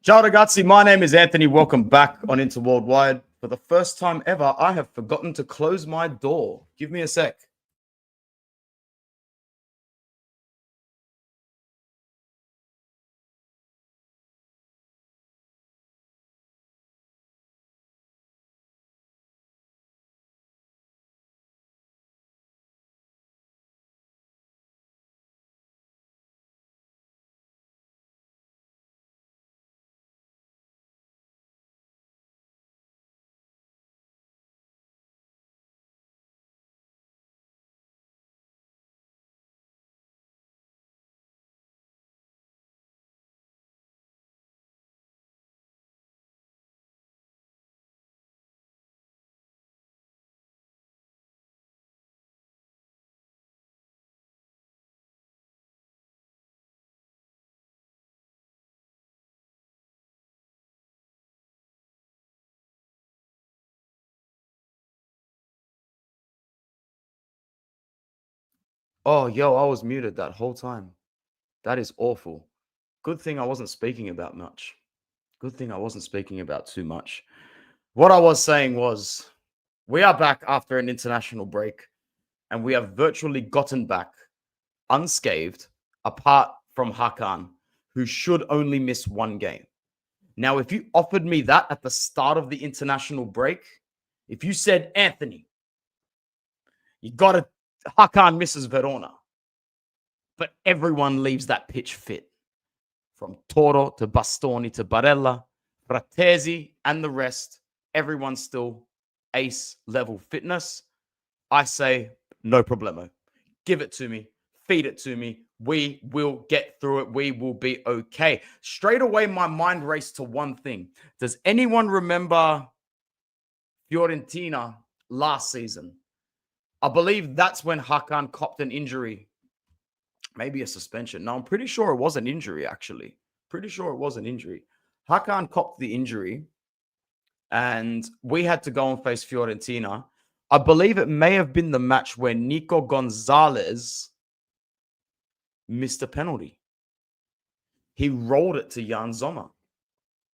Ciao ragazzi, my name is Anthony. Welcome back on Into Worldwide. For the first time ever, I have forgotten to close my door. Give me a sec. Oh, yo, I was muted that whole time. That is awful. Good thing I wasn't speaking about much. Good thing I wasn't speaking about too much. What I was saying was, we are back after an international break, and we have virtually gotten back unscathed, apart from Hakan, who should only miss one game. Now, if you offered me that at the start of the international break, if you said, Anthony, you got to, Hakan misses Verona, but everyone leaves that pitch fit. From Toro to Bastoni to Barella, Fratesi, and the rest, everyone's still ace level fitness. I say, no problemo. Give it to me. Feed it to me. We will get through it. We will be okay. Straight away, my mind raced to one thing. Does anyone remember Fiorentina last season? I believe that's when Hakan copped an injury. Maybe a suspension. No, I'm pretty sure it was an injury, actually. Pretty sure it was an injury. Hakan copped the injury, and we had to go and face Fiorentina. I believe it may have been the match where Nico Gonzalez missed a penalty. He rolled it to Jan Sommer.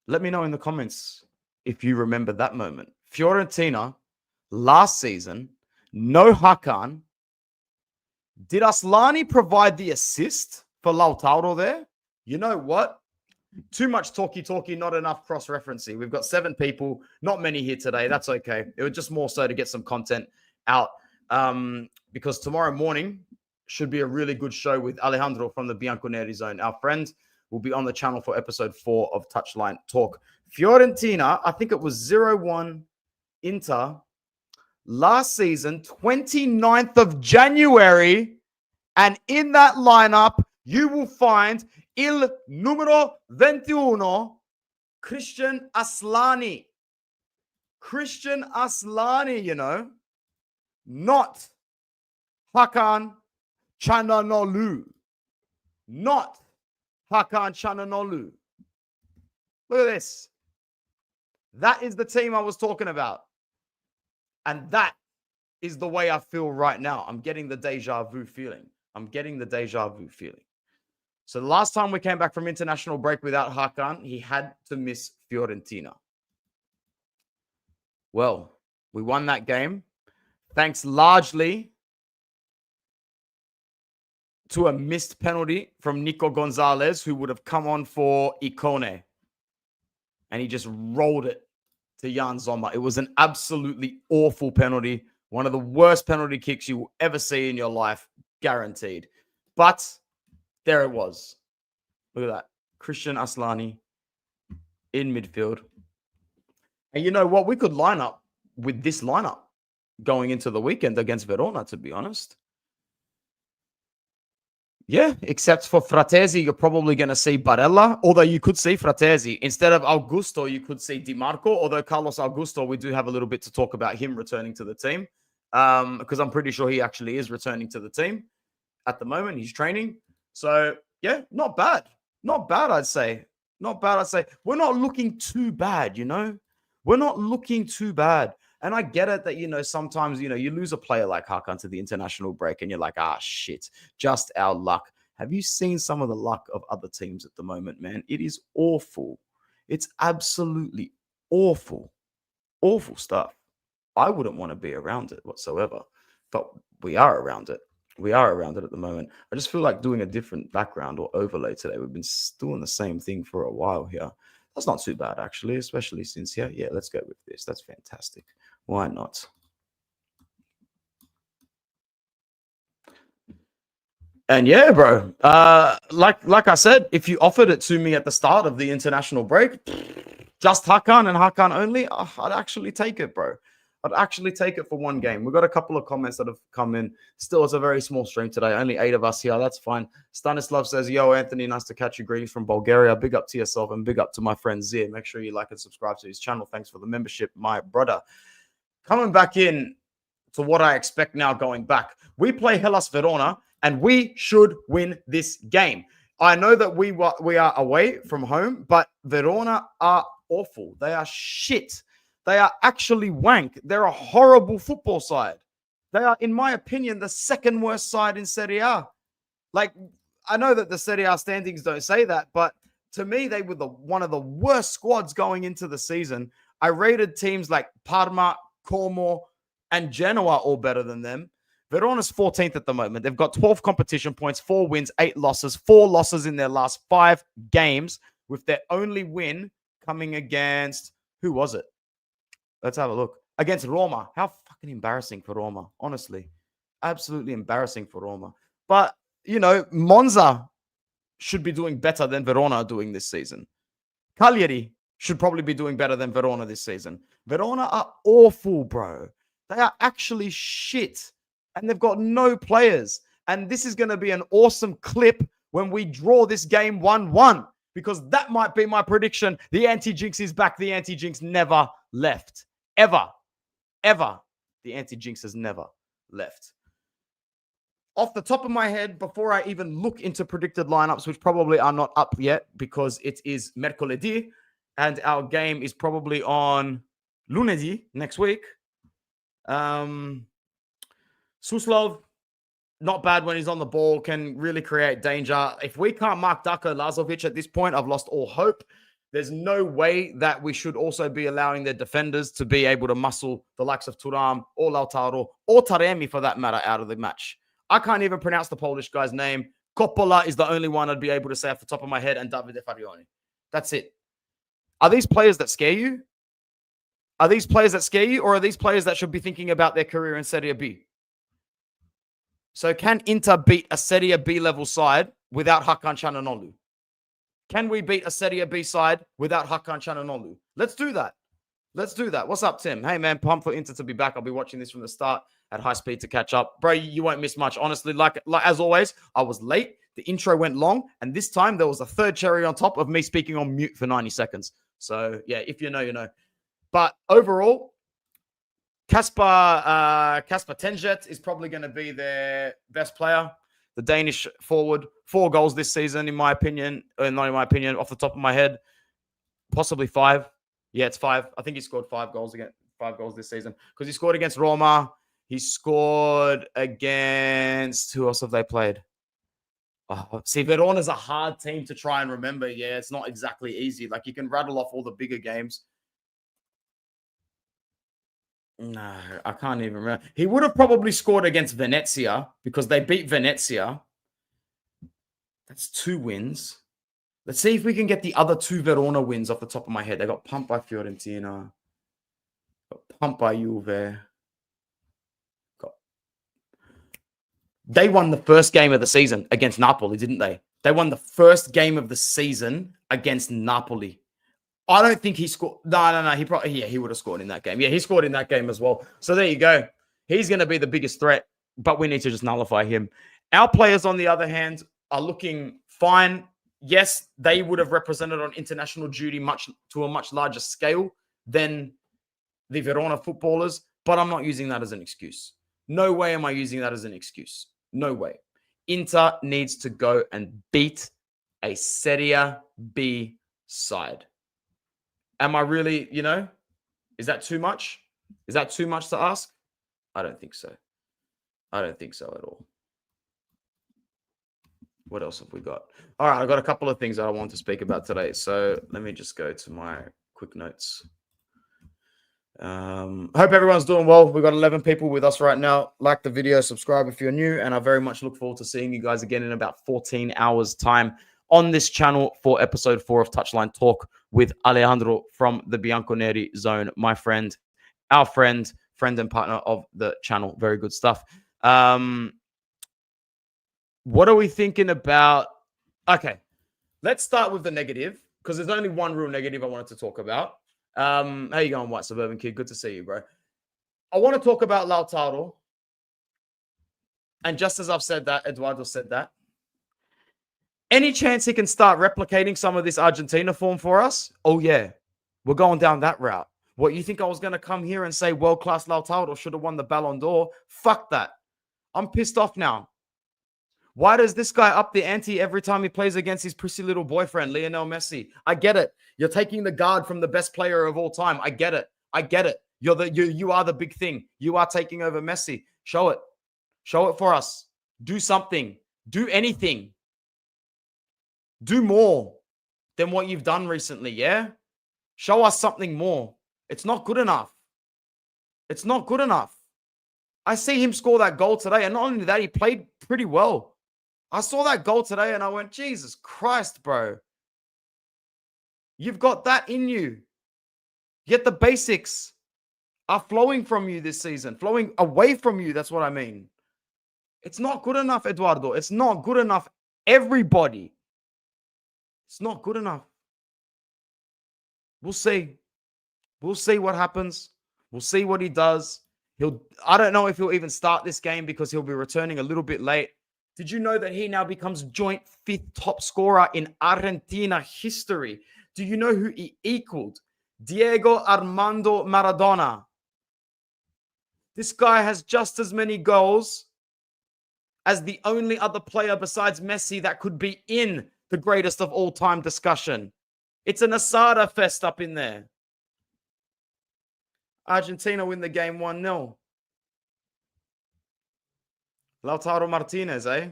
Let me know in the comments if you remember that moment. Fiorentina, last season, no Hakan. Did Aslani provide the assist for Lautaro there? You know what? Too much talky, not enough cross-referencing. We've got 7 people, not many here today. That's okay. It was just more so to get some content out because tomorrow morning should be a really good show with Alejandro from the Bianconeri Zone. Our friend will be on the channel for episode 4 of Touchline Talk. Fiorentina, I think it was 0-1 Inter last season, 29th of January. And in that lineup, you will find il numero 21, Christian Aslani. Christian Aslani, you know, not Hakan Çalhanoğlu. Not Hakan Çalhanoğlu. Look at this. That is the team I was talking about. And that is the way I feel right now. I'm getting the deja vu feeling. So the last time we came back from international break without Hakan, he had to miss Fiorentina. Well, we won that game thanks largely to a missed penalty from Nico Gonzalez, who would have come on for Icone. And he just rolled it to Jan Sommer. It was an absolutely awful penalty. One of the worst penalty kicks you will ever see in your life, guaranteed. But there it was. Look at that. Christian Aslani in midfield. And you know what? We could line up with this lineup going into the weekend against Verona, to be honest. Yeah, except for Fratesi, you're probably going to see Barella, although you could see Fratesi. Instead of Augusto, you could see Di Marco, although Carlos Augusto, we do have a little bit to talk about him returning to the team because I'm pretty sure he actually is returning to the team at the moment. He's training. So, yeah, not bad. Not bad, I'd say. Not bad, I'd say. We're not looking too bad, you know? We're not looking too bad. And I get it that, you know, sometimes, you know, you lose a player like Hakan to the international break and you're like, ah, shit, just our luck. Have you seen some of the luck of other teams at the moment, man? It is awful. It's absolutely awful, awful stuff. I wouldn't want to be around it whatsoever, but we are around it. We are around it at the moment. I just feel like doing a different background or overlay today. We've been doing the same thing for a while here. That's not too bad, actually, especially since here. Yeah, let's go with this. That's fantastic. Why not? And yeah, bro. Like I said, if you offered it to me at the start of the international break, just Hakan and Hakan only, I'd actually take it, bro. I'd actually take it for one game. We've got a couple of comments that have come in. Still, it's a very small stream today. Only 8 of us here. That's fine. Stanislav says, yo, Anthony, nice to catch you. Greetings from Bulgaria. Big up to yourself and big up to my friend Zir. Make sure you like and subscribe to his channel. Thanks for the membership, my brother. Coming back in to what I expect now going back. We play Hellas Verona, and we should win this game. I know that we are away from home, but Verona are awful. They are shit. They are actually wank. They're a horrible football side. They are, in my opinion, the second worst side in Serie A. Like, I know that the Serie A standings don't say that, but to me, they were one of the worst squads going into the season. I rated teams like Parma, Como, and Genoa all better than them. Verona's 14th at the moment. They've got 12 competition points, 4 wins, 8 losses, 4 losses in their last 5 games, with their only win coming against, who was it? Let's have a look. Against Roma. How fucking embarrassing for Roma, honestly. Absolutely embarrassing for Roma. But, you know, Monza should be doing better than Verona are doing this season. Cagliari should probably be doing better than Verona this season. Verona are awful, bro. They are actually shit. And they've got no players. And this is going to be an awesome clip when we draw this game 1-1. Because that might be my prediction. The anti-jinx is back. The anti-jinx never left. Ever. Ever. The anti-jinx has never left. Off the top of my head, before I even look into predicted lineups, which probably are not up yet because it is Mercoledì, and our game is probably on Lunedì next week. Suslov, not bad when he's on the ball, can really create danger. If we can't mark Darko Lazovic at this point, I've lost all hope. There's no way that we should also be allowing their defenders to be able to muscle the likes of Turam or Lautaro or Taremi, for that matter, out of the match. I can't even pronounce the Polish guy's name. Coppola is the only one I'd be able to say off the top of my head, and Davide Farioni. That's it. Are these players that scare you? Are these players that scare you, or are these players that should be thinking about their career in Serie B? So can Inter beat a Serie B level side without Hakan Çalhanoğlu? Can we beat a Serie B side without Hakan Çalhanoğlu? Let's do that. Let's do that. What's up, Tim? Hey, man, pumped for Inter to be back. I'll be watching this from the start at high speed to catch up. Bro, you won't miss much. Honestly, like as always, I was late. The intro went long, and this time there was a third cherry on top of me speaking on mute for 90 seconds. So, yeah, if you know, you know. But overall, Kasper Tenjet is probably going to be their best player. The Danish forward, 4 goals this season, in my opinion. Not in my opinion, off the top of my head. Possibly 5. Yeah, it's 5. I think he scored 5 goals this season. Because he scored against Roma. He scored against... Who else have they played? Oh, see, Verona's a hard team to try and remember. Yeah, it's not exactly easy. Like, you can rattle off all the bigger games. No, I can't even remember. He would have probably scored against Venezia because they beat Venezia. That's 2 wins. Let's see if we can get the other 2 Verona wins off the top of my head. They got pumped by Fiorentina. Got pumped by Juve. They won the first game of the season against Napoli, didn't they? They won the first game of the season against Napoli. I don't think he scored. No. He would have scored in that game. Yeah, he scored in that game as well. So there you go. He's going to be the biggest threat, but we need to just nullify him. Our players, on the other hand, are looking fine. Yes, they would have represented on international duty to a much larger scale than the Verona footballers, but I'm not using that as an excuse. No way am I using that as an excuse. No way. Inter needs to go and beat a Serie B side. Am I really, is that too much? Is that too much to ask? I don't think so. I don't think so at all. What else have we got? All right, I got a couple of things that I want to speak about today. So let me just go to my quick notes. Hope everyone's doing well. We've got 11 people with us right now. Like the video, subscribe if you're new, and I very much look forward to seeing you guys again in about 14 hours time on this channel for episode 4 of Touchline Talk with Alejandro from the Bianconeri Zone, my friend, our friend and partner of the channel. Very good stuff. What are we thinking about? Okay, let's start with the negative, because there's only one real negative I wanted to talk about. How you going, White Suburban Kid? Good to see you, bro. I want to talk about Lautaro. And just as I've said that, Eduardo said that. Any chance he can start replicating some of this Argentina form for us? Oh, yeah. We're going down that route. What, you think I was going to come here and say world-class Lautaro should have won the Ballon d'Or? Fuck that. I'm pissed off now. Why does this guy up the ante every time he plays against his prissy little boyfriend, Lionel Messi? I get it. You're taking the guard from the best player of all time. I get it. I get it. You are the big thing. You are taking over Messi. Show it. Show it for us. Do something. Do anything. Do more than what you've done recently, yeah? Show us something more. It's not good enough. It's not good enough. I see him score that goal today, and not only that, he played pretty well. I saw that goal today and I went, Jesus Christ, bro. You've got that in you. Yet the basics are flowing from you this season, flowing away from you. That's what I mean. It's not good enough, Eduardo. It's not good enough. Everybody. It's not good enough. We'll see. We'll see what happens. We'll see what he does. I don't know if he'll even start this game because he'll be returning a little bit late. Did you know that he now becomes joint 5th top scorer in Argentina history? Do you know who he equaled? Diego Armando Maradona. This guy has just as many goals as the only other player besides Messi that could be in the greatest of all time discussion. It's an Asada fest up in there. Argentina win the game 1-0. Lautaro Martinez, eh?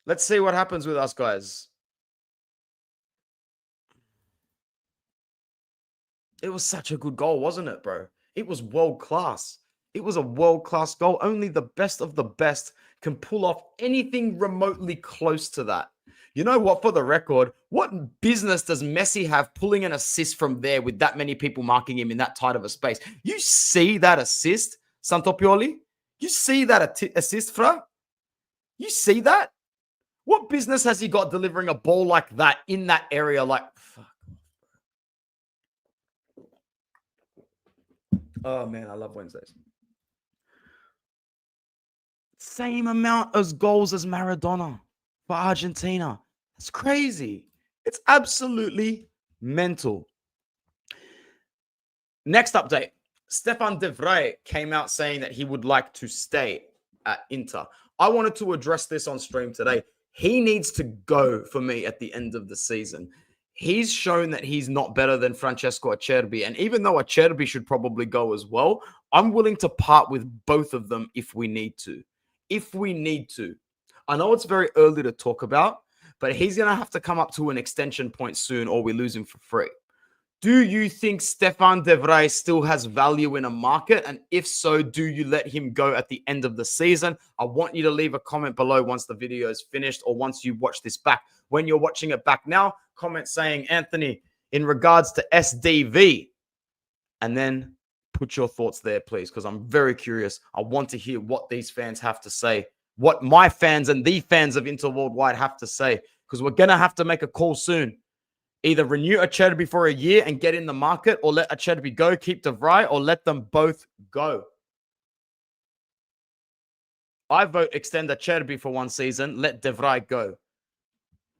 Let's see what happens with us, guys. It was such a good goal, wasn't it, bro? It was world class. It was a world class goal. Only the best of the best can pull off anything remotely close to that. You know what, for the record, what business does Messi have pulling an assist from there with that many people marking him in that tight of a space? You see that assist, Santopioli? You see that assist, Fra? You see that? What business has he got delivering a ball like that in that area? Like, fuck. Oh, man, I love Wednesdays. Same amount of goals as Maradona for Argentina. It's crazy. It's absolutely mental. Next update. Stefan de Vrij came out saying that he would like to stay at Inter. I wanted to address this on stream today. He needs to go for me at the end of the season. He's shown that he's not better than Francesco Acerbi. And even though Acerbi should probably go as well, I'm willing to part with both of them if we need to. If we need to. I know it's very early to talk about, but he's going to have to come up to an extension point soon or we lose him for free. Do you think Stefan de Vrij still has value in a market? And if so, do you let him go at the end of the season? I want you to leave a comment below once the video is finished or once you watch this back. When you're watching it back now, comment saying, Anthony, in regards to SDV. And then put your thoughts there, please, because I'm very curious. I want to hear what these fans have to say, what my fans and the fans of Inter Worldwide have to say, because we're going to have to make a call soon. Either renew Acerbi for a year and get in the market, or let Acerbi go, keep de Vrij, or let them both go. I vote extend Acerbi for one season, let de Vrij go.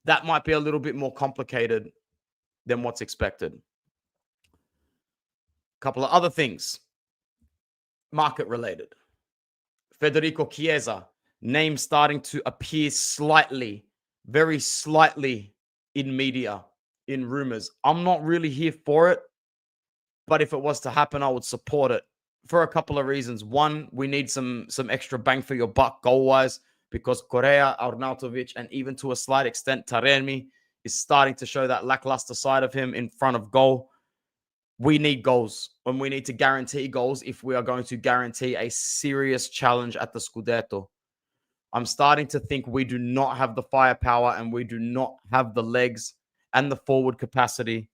That might be a little bit more complicated than what's expected. A couple of other things, market related. Federico Chiesa, name starting to appear slightly, very slightly in media, in rumors. I'm not really here for it, but if it was to happen, I would support it. for a couple of reasons. One, we need some extra bang for your buck goal wise because Correa, Arnautovic, and even to a slight extent Taremi is starting to show that lackluster side of him in front of goal. We need goals, and we need to guarantee goals if we are going to guarantee a serious challenge at the Scudetto. I'm starting to think we do not have the firepower and we do not have the legs and the forward capacity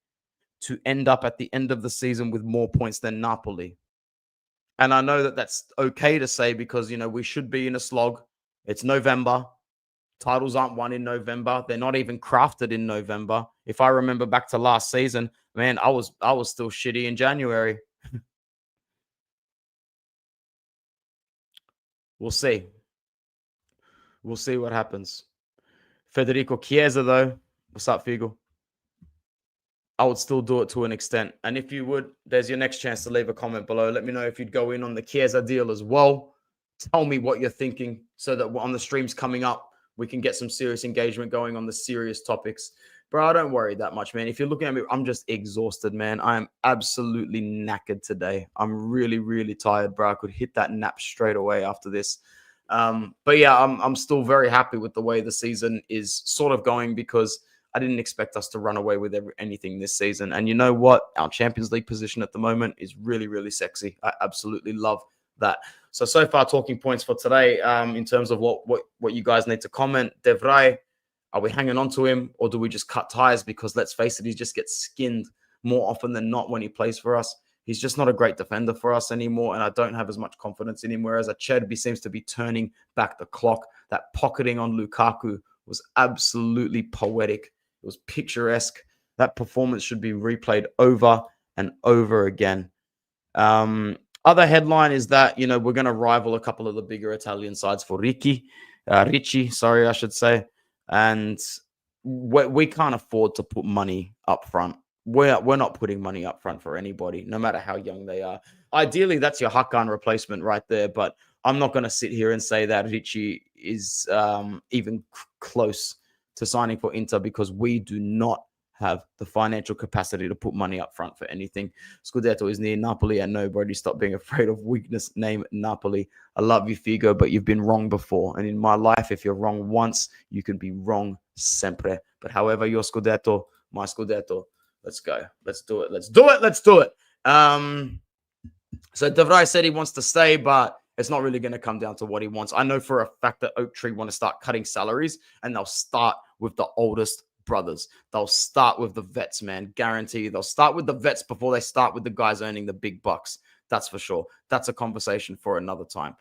to end up at the end of the season with more points than Napoli. And I know that that's okay to say because, we should be in a slog. It's November. Titles aren't won in November. They're not even crafted in November. If I remember back to last season, man, I was still shitty in January. We'll see. We'll see what happens. Federico Chiesa, though. What's up, Figo? I would still do it to an extent. And if you would, there's your next chance to leave a comment below. Let me know if you'd go in on the Chiesa deal as well. Tell me what you're thinking so that on the streams coming up, we can get some serious engagement going on the serious topics. Bro, I don't worry that much, man. If you're looking at me, I'm just exhausted, man. I am absolutely knackered today. I'm really, really tired, bro. I could hit that nap straight away after this. But yeah, I'm still very happy with the way the season is sort of going because I didn't expect us to run away with anything this season. And you know what? Our Champions League position at the moment is really, really sexy. I absolutely love that. So far, talking points for today in terms of what you guys need to comment. De Vrij, are we hanging on to him or do we just cut ties? Because let's face it, he just gets skinned more often than not when he plays for us. He's just not a great defender for us anymore, and I don't have as much confidence in him, whereas Acerbi seems to be turning back the clock. That pocketing on Lukaku was absolutely poetic. It was picturesque. That performance should be replayed over and over again. Other headline is that, we're going to rival a couple of the bigger Italian sides for Ricci, I should say. And we can't afford to put money up front. We're not putting money up front for anybody, no matter how young they are. Ideally, that's your Hakan replacement right there. But I'm not going to sit here and say that Ricci is even close to signing for Inter because we do not have the financial capacity to put money up front for anything. Scudetto is near Napoli, and nobody stop being afraid of weakness. Name Napoli. I love you, Figo, but you've been wrong before. And in my life, if you're wrong once, you can be wrong sempre. But however, your Scudetto, my Scudetto. Let's go. Let's do it. Let's do it. Let's do it. So De Vrij said he wants to stay, but it's not really going to come down to what he wants. I know for a fact that Oak Tree want to start cutting salaries, and they'll start with the oldest brothers. They'll start with the vets, man. Guarantee you. They'll start with the vets before they start with the guys earning the big bucks. That's for sure. That's a conversation for another time.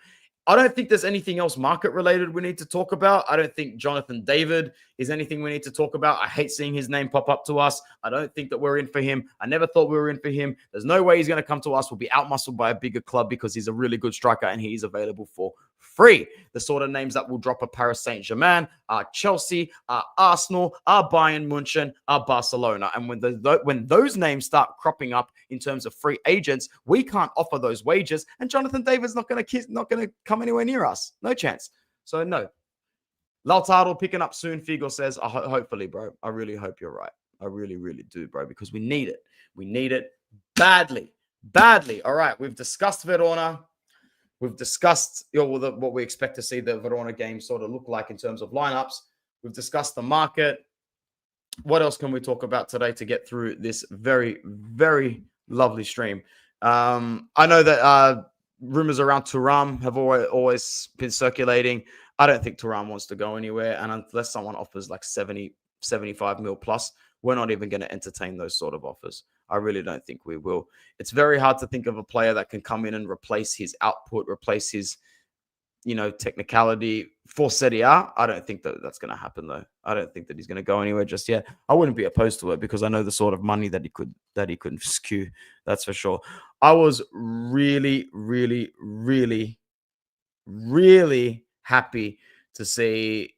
I don't think there's anything else market related we need to talk about. I don't think Jonathan David is anything we need to talk about. I hate seeing his name pop up to us. I don't think that we're in for him. I never thought we were in for him. There's no way he's going to come to us. We'll be outmuscled by a bigger club because he's a really good striker and he is available for free. The sort of names that will drop a Paris Saint-Germain are Chelsea, are Arsenal, are Bayern Munchen, are Barcelona. And when those names start cropping up in terms of free agents, we can't offer those wages. And Jonathan David's not going to come anywhere near us. No chance. So no. Lautaro picking up soon. Figo says, hopefully, bro. I really hope you're right. I really, really do, bro, because we need it. We need it badly. Badly. All right. We've discussed Verona. We've discussed what we expect to see the Verona game sort of look like in terms of lineups. We've discussed the market. What else can we talk about today to get through this very, very lovely stream? I know that rumors around Thuram have always been circulating. I don't think Thuram wants to go anywhere. And unless someone offers like 70, 75 mil plus, we're not even going to entertain those sort of offers. I really don't think we will. It's very hard to think of a player that can come in and replace his output, replace his, technicality for Serie A. I don't think that that's going to happen, though. I don't think that he's going to go anywhere just yet. I wouldn't be opposed to it because I know the sort of money that he could skew. That's for sure. I was really, really, really, really happy to see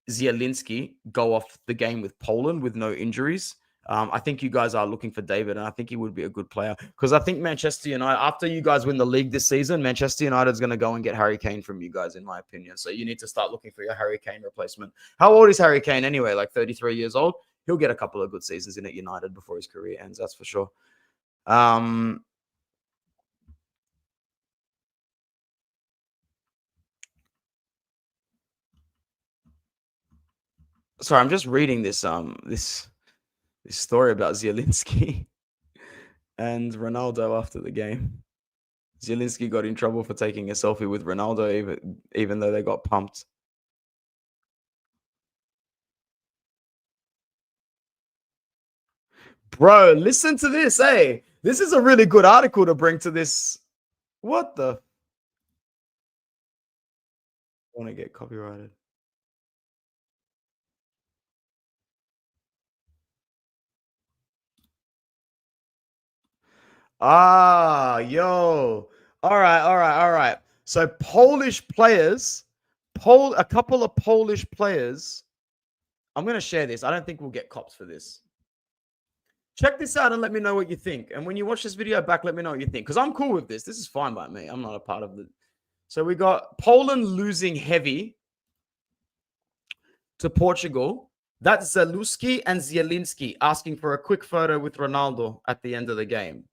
Zielinski go off the game with Poland with no injuries. I think you guys are looking for David, and I think he would be a good player because I think Manchester United, after you guys win the league this season, Manchester United is going to go and get Harry Kane from you guys, in my opinion. So you need to start looking for your Harry Kane replacement. How old is Harry Kane anyway? Like 33 years old? He'll get a couple of good seasons in at United before his career ends, that's for sure. Sorry, I'm just reading this story about Zielinski and Ronaldo after the game. Zielinski got in trouble for taking a selfie with Ronaldo, even though they got pumped. Bro, listen to this. Hey, this is a really good article to bring to this. What the? I want to get copyrighted. Ah, yo. All right, all right, all right. So Polish players, a couple of Polish players. I'm gonna share this. I don't think we'll get cops for this. Check this out and let me know what you think. And when you watch this video back, let me know what you think. Because I'm cool with this. This is fine by me. I'm not a part of the. So we got Poland losing heavy to Portugal. That's Zaluski and Zielinski asking for a quick photo with Ronaldo at the end of the game.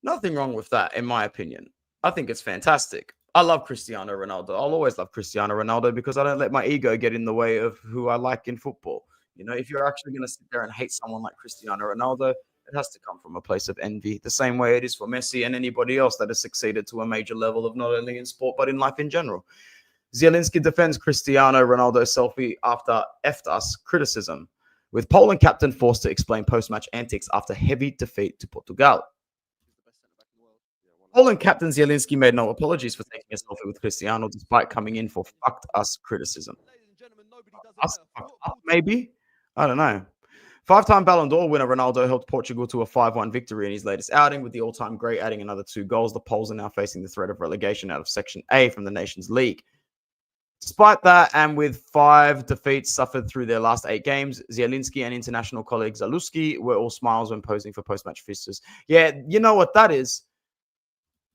Nothing wrong with that, in my opinion. I think it's fantastic. I love Cristiano Ronaldo. I'll always love Cristiano Ronaldo because I don't let my ego get in the way of who I like in football. You know, if you're actually going to sit there and hate someone like Cristiano Ronaldo, it has to come from a place of envy, the same way it is for Messi and anybody else that has succeeded to a major level of not only in sport, but in life in general. Zielinski defends Cristiano Ronaldo selfie after EFTAS criticism, with Poland captain forced to explain post-match antics after heavy defeat to Portugal. Poland captain Zielinski made no apologies for taking a selfie with Cristiano despite coming in for fucked us criticism. Us fucked up, maybe? I don't know. Five-time Ballon d'Or winner Ronaldo helped Portugal to a 5-1 victory in his latest outing, with the all-time great adding another 2 goals. The Poles are now facing the threat of relegation out of Section A from the Nations League. Despite that, and with 5 defeats suffered through their last 8 games, Zielinski and international colleague Zaluski were all smiles when posing for post-match fixtures. Yeah, you know what that is?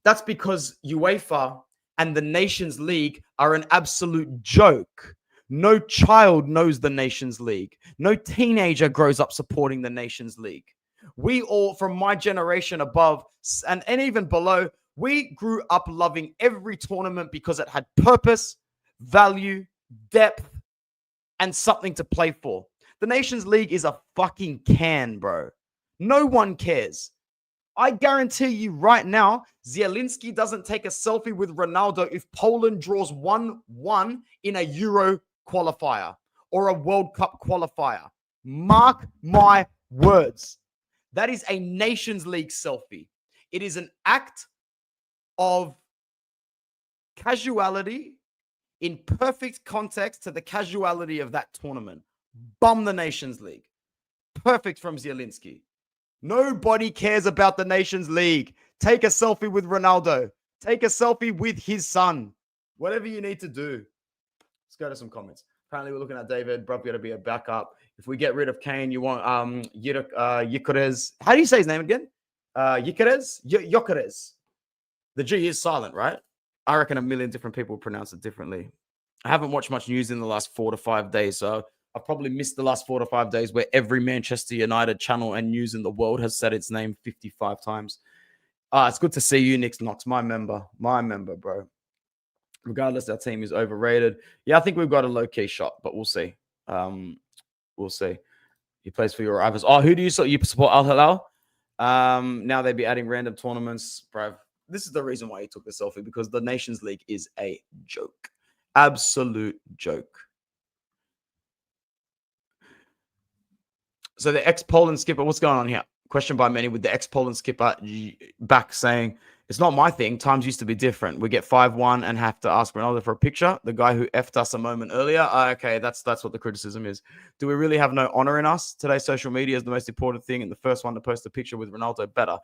That's because UEFA and the Nations League are an absolute joke. No child knows the Nations League. No teenager grows up supporting the Nations League. We all, from my generation above and even below, we grew up loving every tournament because it had purpose, value, depth, and something to play for. The Nations League is a fucking can, bro. No one cares. I guarantee you right now, Zielinski doesn't take a selfie with Ronaldo if Poland draws 1-1 in a Euro qualifier or a World Cup qualifier. Mark my words. That is a Nations League selfie. It is an act of casuality in perfect context to the casuality of that tournament. Bum the Nations League. Perfect from Zielinski. Nobody cares about the Nations League. Take a selfie with Ronaldo. Take a selfie with his son. Whatever you need to do. Let's go to some comments. Apparently, we're looking at David. Bro, got to be a backup. If we get rid of Kane, you want Yikorez. How do you say his name again? Yikorez? Yokerez. The G is silent, right? I reckon a million different people pronounce it differently. I haven't watched much news in the last 4 to 5 days, so I've probably missed the last 4 to 5 days where every Manchester United channel and news in the world has said its name 55 times. It's good to see you, Nick Knox, my member, bro. Regardless, our team is overrated. Yeah, I think we've got a low-key shot, but we'll see. We'll see. He plays for your rivals. Oh, who do you support? Al Hilal? Now they'd be adding random tournaments, bro. This is the reason why he took the selfie, because the Nations League is a joke. Absolute joke. So the ex-Poland skipper, what's going on here? Question by many with the ex-Poland skipper back saying, it's not my thing. Times used to be different. We get 5-1 and have to ask Ronaldo for a picture. The guy who effed us a moment earlier. Okay, that's what the criticism is. Do we really have no honor in us? Today's social media is the most important thing, and the first one to post a picture with Ronaldo better.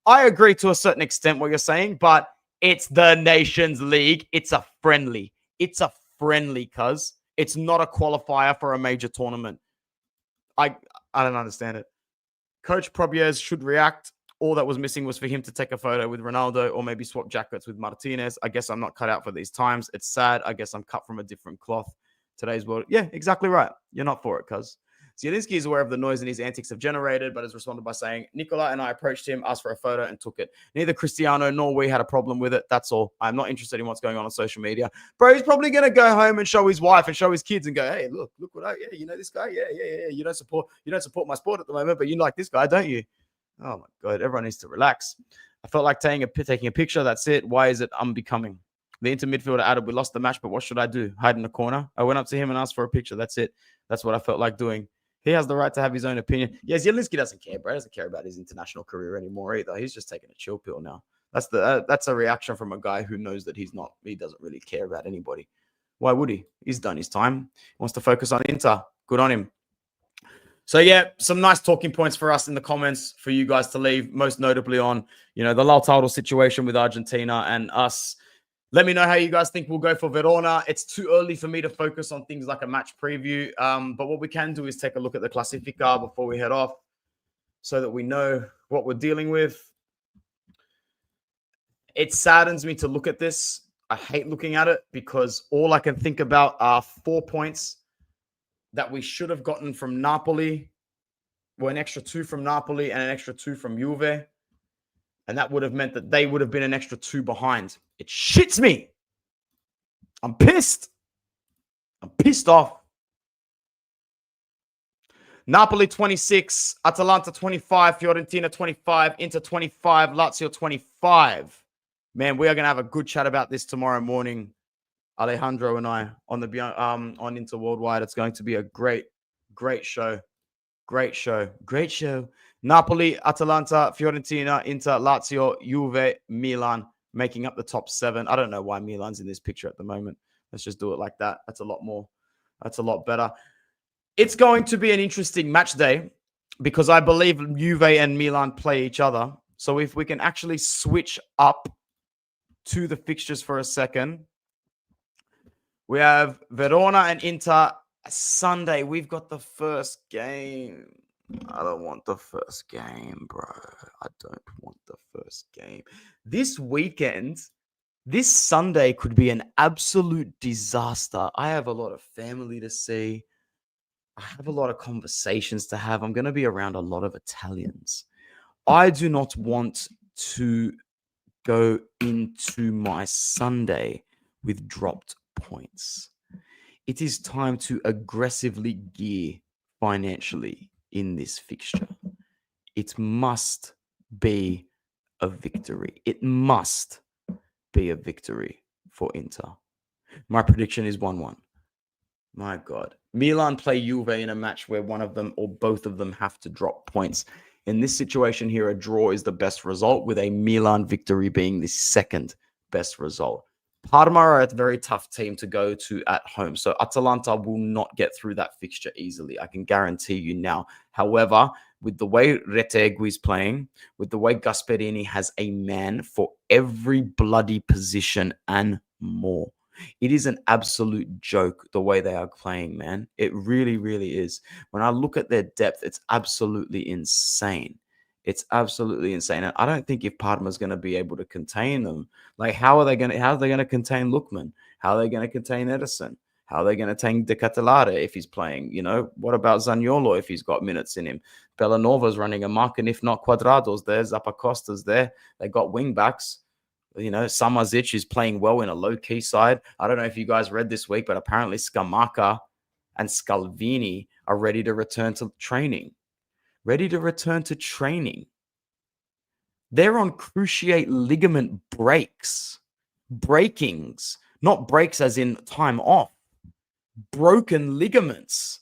I agree to a certain extent what you're saying, but it's the Nations League. It's a friendly. It's a friendly, cuz. It's not a qualifier for a major tournament. I don't understand it. Coach Probiez should react. All that was missing was for him to take a photo with Ronaldo or maybe swap jackets with Martinez. I guess I'm not cut out for these times. It's sad. I guess I'm cut from a different cloth. Today's world. Yeah, exactly right. You're not for it, cuz. Zielinski is aware of the noise and his antics have generated, but has responded by saying, Nicola and I approached him, asked for a photo, and took it. Neither Cristiano nor we had a problem with it. That's all. I'm not interested in what's going on social media. Bro, he's probably going to go home and show his wife and show his kids and go, hey, look what yeah, you know this guy? Yeah. You don't support my sport at the moment, but you like this guy, don't you? Oh my God, everyone needs to relax. I felt like taking a picture. That's it. Why is it unbecoming? The inter midfielder added, we lost the match, but what should I do? Hide in the corner? I went up to him and asked for a picture. That's it. That's what I felt like doing. He has the right to have his own opinion. Yeah, Zielinski doesn't care, bro. He doesn't care about his international career anymore either. He's just taking a chill pill now. That's a reaction from a guy who knows that he doesn't really care about anybody. Why would he? He's done his time. He wants to focus on Inter. Good on him. So, yeah, some nice talking points for us in the comments for you guys to leave, most notably on, the Lautaro situation with Argentina and us. Let me know how you guys think we'll go for Verona. It's too early for me to focus on things like a match preview. But what we can do is take a look at the Classifica before we head off so that we know what we're dealing with. It saddens me to look at this. I hate looking at it because all I can think about are 4 points that we should have gotten from Napoli, an extra 2 from Napoli and an extra 2 from Juve. And that would have meant that they would have been an extra 2 behind. It shits me. I'm pissed. I'm pissed off. Napoli 26, Atalanta 25, Fiorentina 25, Inter 25, Lazio 25. Man, we are going to have a good chat about this tomorrow morning. Alejandro and I on Inter Worldwide. It's going to be a great show. Great show. Napoli, Atalanta, Fiorentina, Inter, Lazio, Juve, Milan making up the top 7. I don't know why Milan's in this picture at the moment. Let's just do it like that. That's a lot more. That's a lot better. It's going to be an interesting match day because I believe Juve and Milan play each other. So if we can actually switch up to the fixtures for a second. We have Verona and Inter Sunday. We've got the first game. I don't want the first game, bro. I don't want the first game. This weekend, this Sunday could be an absolute disaster. I have a lot of family to see. I have a lot of conversations to have. I'm going to be around a lot of Italians. I do not want to go into my Sunday with dropped points. It is time to aggressively gear financially in this fixture. It must be a victory. It must be a victory for Inter. My prediction is 1-1. My God. Milan play Juve in a match where one of them or both of them have to drop points. In this situation here, a draw is the best result, with a Milan victory being the second best result. Parma are a very tough team to go to at home, so Atalanta will not get through that fixture easily. I can guarantee you now. However, with the way Retegui is playing, with the way Gasperini has a man for every bloody position and more, it is an absolute joke the way they are playing, man. It really, really is. When I look at their depth, it's absolutely insane. It's absolutely insane. And I don't think if Parma's going to be able to contain them, like how are they going to contain Lookman? How are they going to contain Edison? How are they going to contain De Catalare if he's playing? What about Zaniolo if he's got minutes in him? Bellanova's running amok, and if not, Cuadrado's there, Zappacosta's there. They got wing backs. Samazic is playing well in a low-key side. I don't know if you guys read this week, but apparently Scamacca and Scalvini are ready to return to training. They're on cruciate ligament breakings, not breaks as in time off, broken ligaments.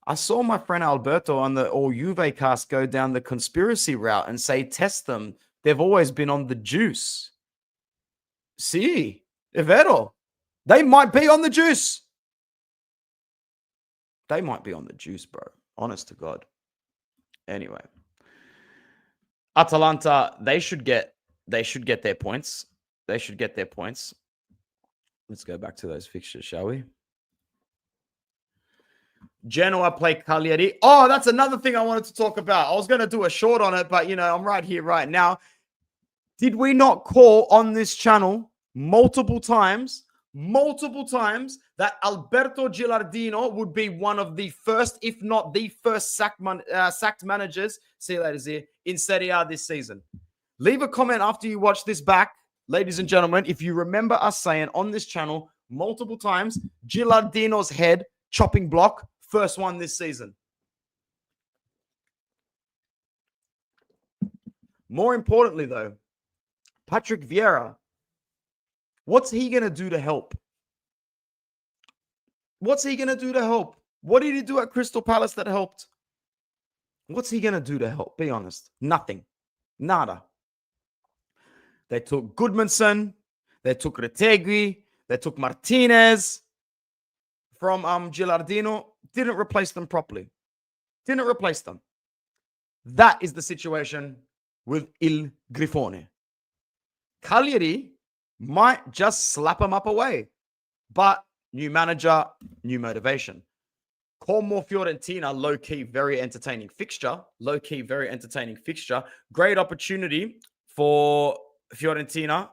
I saw my friend Alberto on the All Juve cast go down the conspiracy route and say, test them. They've always been on the juice. Sí, è vero. They might be on the juice. They might be on the juice, bro. Honest to God. Anyway. Atalanta, they should get their points. They should get their points. Let's go back to those fixtures, shall we? Genoa play Cagliari. Oh, that's another thing I wanted to talk about. I was going to do a short on it, but, I'm right here, right now. Did we not call on this channel multiple times that that Alberto Gilardino would be one of the first, if not the first, sacked managers, see you later, Zia, in Serie A this season. Leave a comment after you watch this back, ladies and gentlemen, if you remember us saying on this channel multiple times, Gilardino's head chopping block, first one this season. More importantly, though, Patrick Vieira, what's he going to do to help? What's he going to do to help? What did he do at Crystal Palace that helped? What's he going to do to help? Be honest. Nothing. Nada. They took Goodmanson. They took Retegui. They took Martinez from Gilardino. Didn't replace them properly. Didn't replace them. That is the situation with Il Grifone. Cagliari might just slap him up away. But new manager, new motivation. Como Fiorentina, low-key, very entertaining fixture. Low-key, very entertaining fixture. Great opportunity for Fiorentina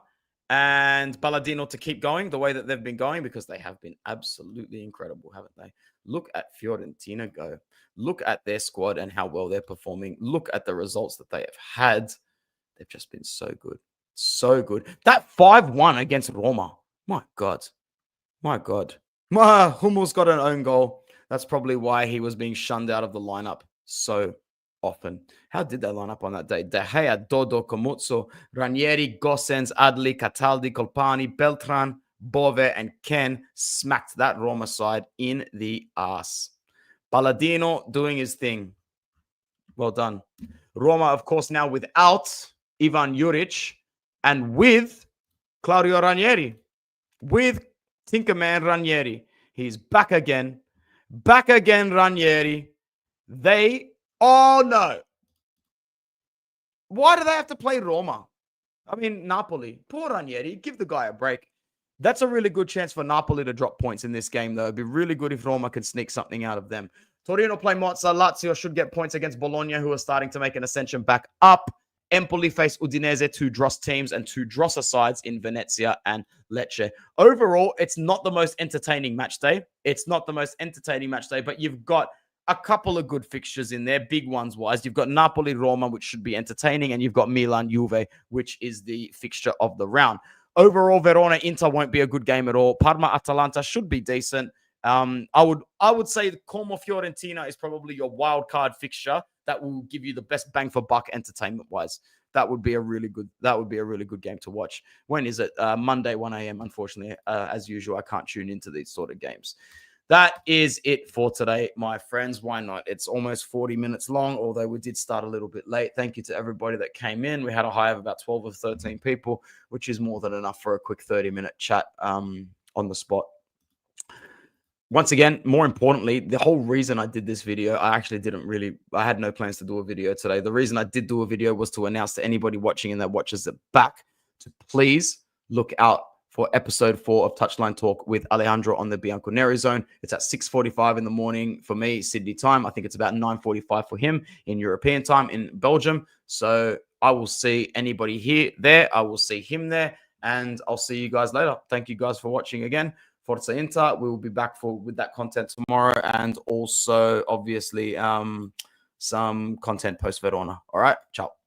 and Palladino to keep going the way that they've been going, because they have been absolutely incredible, haven't they? Look at Fiorentina go. Look at their squad and how well they're performing. Look at the results that they have had. They've just been so good. So good. That 5-1 against Roma. My God. My God. Hummel's got an own goal. That's probably why he was being shunned out of the lineup so often. How did they line up on that day? De Gea, Dodo, Comuzzo, Ranieri, Gossens, Adli, Cataldi, Colpani, Beltran, Bove, and Ken smacked that Roma side in the ass. Palladino doing his thing. Well done. Roma, of course, now without Ivan Juric and with Claudio Ranieri. With Tinkerman Ranieri. He's back again. Back again, Ranieri. Oh no. Why do they have to play Roma? I mean, Napoli. Poor Ranieri. Give the guy a break. That's a really good chance for Napoli to drop points in this game, though. It'd be really good if Roma can sneak something out of them. Torino play Monza. Lazio should get points against Bologna, who are starting to make an ascension back up. Empoli face Udinese, two Dross teams and two Drosser sides in Venezia and Lecce. Overall, it's not the most entertaining match day. It's not the most entertaining match day, but you've got a couple of good fixtures in there, big ones wise. You've got Napoli, Roma, which should be entertaining, and you've got Milan, Juve, which is the fixture of the round. Overall, Verona, Inter won't be a good game at all. Parma, Atalanta should be decent. I would say Como Fiorentina is probably your wild card fixture that will give you the best bang for buck entertainment wise. That would be a really good game to watch. When is it? Monday, 1 a.m. Unfortunately, as usual, I can't tune into these sort of games. That is it for today, my friends. Why not? It's almost 40 minutes long, although we did start a little bit late. Thank you to everybody that came in. We had a high of about 12 or 13 people, which is more than enough for a quick 30-minute chat on the spot. Once again, more importantly, the whole reason I did this video, I had no plans to do a video today. The reason I did do a video was to announce to anybody watching and that watches it back to please look out for episode 4 of Touchline Talk with Alejandro on the Bianconeri Zone. It's at 6:45 in the morning for me, Sydney time. I think it's about 9:45 for him in European time in Belgium. So I will see anybody there. I will see him there, and I'll see you guys later. Thank you guys for watching again. Forza Inter. We will be back with that content tomorrow, and also obviously some content post Verona. All right, ciao.